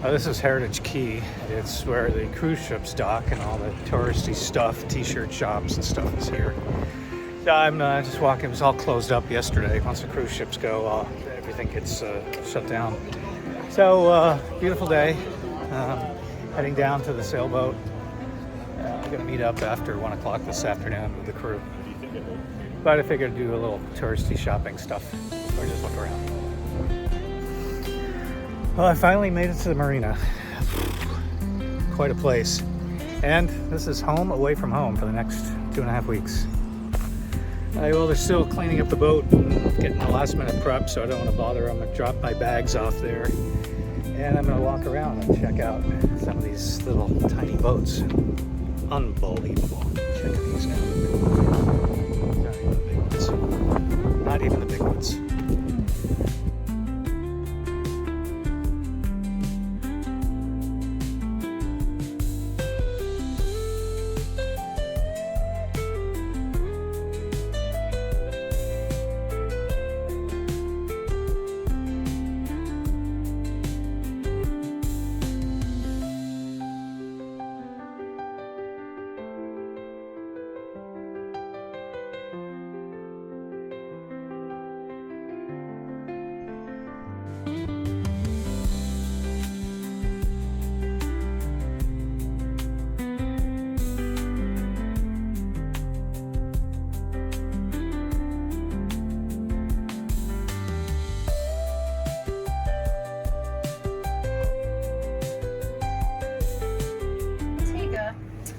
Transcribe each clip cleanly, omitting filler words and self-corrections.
This is Heritage Key. It's where the cruise ships dock and all the touristy stuff, t-shirt shops and stuff is here. So I'm just walking. It was all closed up yesterday. Once the cruise ships go, everything gets shut down. So beautiful day. Heading down to the sailboat. I'm gonna meet up after 1 o'clock this afternoon with the crew. But I figured I'd do a little touristy shopping stuff or just look around. Well, I finally made it to the marina. Quite a place. And this is home away from home for the next 2.5 weeks. Well, they're still cleaning up the boat and getting the last minute prep, so I don't want to bother them. I'm gonna drop my bags off there. And I'm gonna walk around and check out some of these little tiny boats. Unbelievable. Check these out. Not even the big ones. Not even the big ones.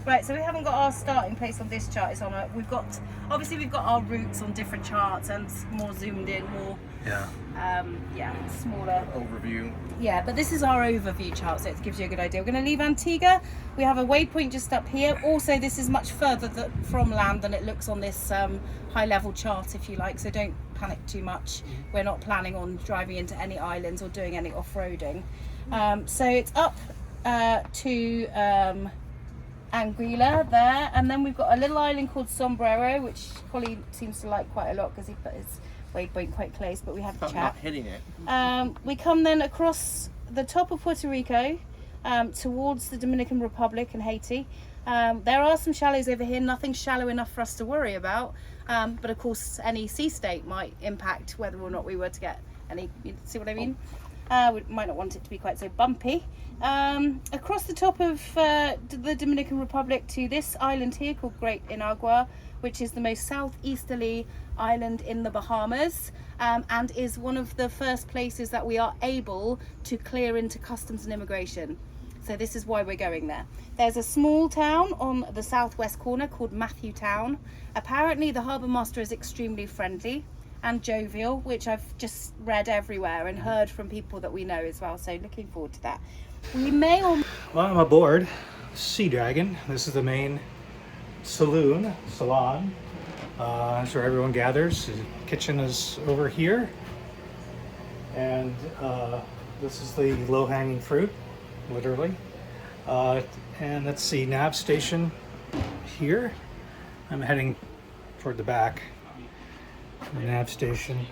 Right, so we haven't got our starting place on this chart. It's on we've got our routes on different charts and more zoomed in, more smaller overview. Yeah, but this is our overview chart, so it gives you a good idea. We're going to leave Antigua. We have a waypoint just up here. Also, this is much further from land than it looks on this high level chart, if you like, so don't panic too much. We're not planning on driving into any islands or doing any off-roading. So it's up to Anguilla there, and then we've got a little island called Sombrero, which Holly seems to like quite a lot because he put his waypoint quite close, but we have a chat. Not hitting it. We come then across the top of Puerto Rico towards the Dominican Republic and Haiti. There are some shallows over here, nothing shallow enough for us to worry about, but of course any sea state might impact whether or not we were to get any, you see what I mean? We might not want it to be quite so bumpy. Across the top of the Dominican Republic to this island here called Great Antigua, which is the most southeasterly island in the Bahamas, and is one of the first places that we are able to clear into customs and immigration. So this is why we're going there. There's a small town on the southwest corner called Matthew Town. Apparently the harbour master is extremely friendly and jovial, which I've just read everywhere and heard from people that we know as well, so looking forward to that. We may or... Well, I'm aboard Sea Dragon. This is the main salon. That's where everyone gathers. The kitchen is over here. And this is the low-hanging fruit, literally. And that's the nav station here. I'm heading toward the back. The nav station.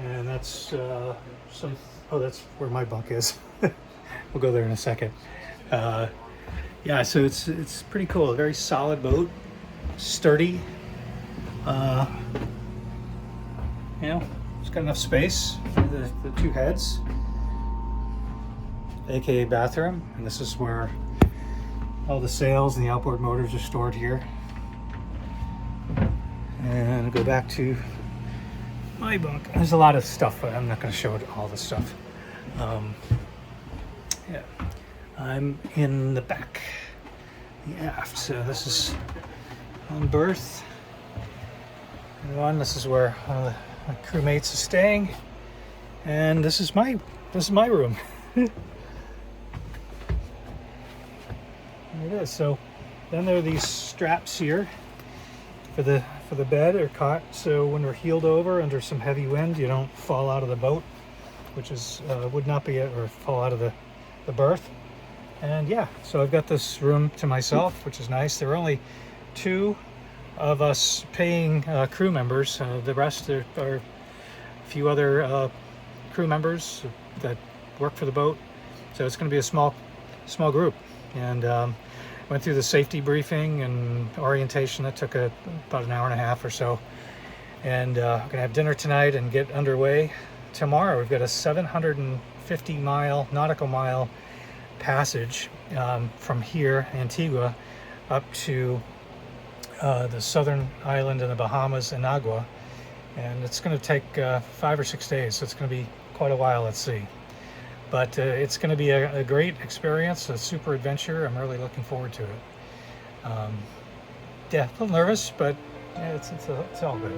And that's that's where my bunk is. We'll go there in a second. Yeah, so it's pretty cool. A very solid boat, sturdy. It's got enough space for the two heads, aka bathroom. And this is where all the sails and the outboard motors are stored here. And I'll go back to my bunk. There's a lot of stuff, but I'm not going to show all the stuff. I'm in the back, the aft. So this is on berth. This is where my crewmates are staying, and this is my room. There it is. So then there are these straps here for the bed or cot, so when we're heeled over under some heavy wind, you don't fall out of the boat, which is would not be it, or fall out of the berth. And yeah, so I've got this room to myself, which is nice. There are only 2 of us paying crew members. The rest are a few other crew members that work for the boat. So it's going to be a small group. And went through the safety briefing and orientation that took about an hour and a half or so. And we're going to have dinner tonight and get underway tomorrow. We've got a 750 nautical mile passage from here, Antigua, up to the southern island in the Bahamas, Antigua. And it's going to take 5 or 6 days, so it's going to be quite a while at sea. But it's going to be a great experience, a super adventure. I'm really looking forward to it. Yeah, a little nervous, but yeah, it's all good.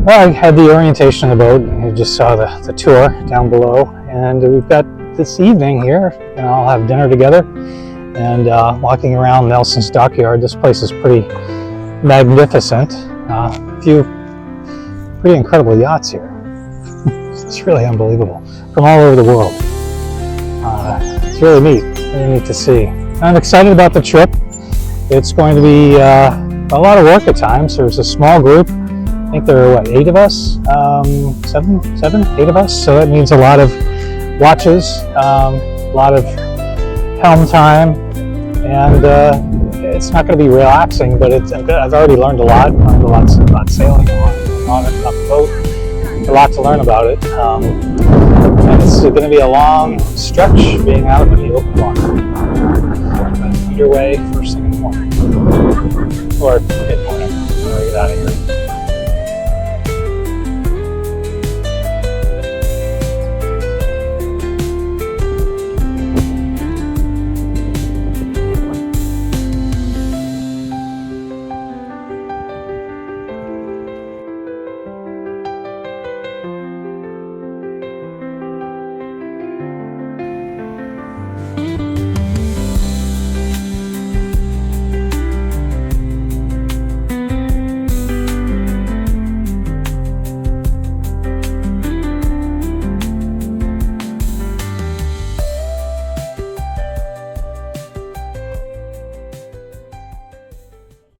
Well, I had the orientation of the boat, and you just saw the tour down below. And we've got this evening here, and I'll have dinner together. And walking around Nelson's dockyard, this place is pretty magnificent. A few pretty incredible yachts here. It's really unbelievable, from all over the world. It's really neat to see. I'm excited about the trip. It's going to be a lot of work at times. There's a small group. I think there are, 8 of us? 8 of us. So that means a lot of watches, a lot of helm time, and it's not going to be relaxing, but I've already learned a lot. Learned a lot about sailing on the boat. A lot to learn about it, and it's going to be a long stretch being out in the open water. Underway first thing in the morning, or mid-morning when we get out of here.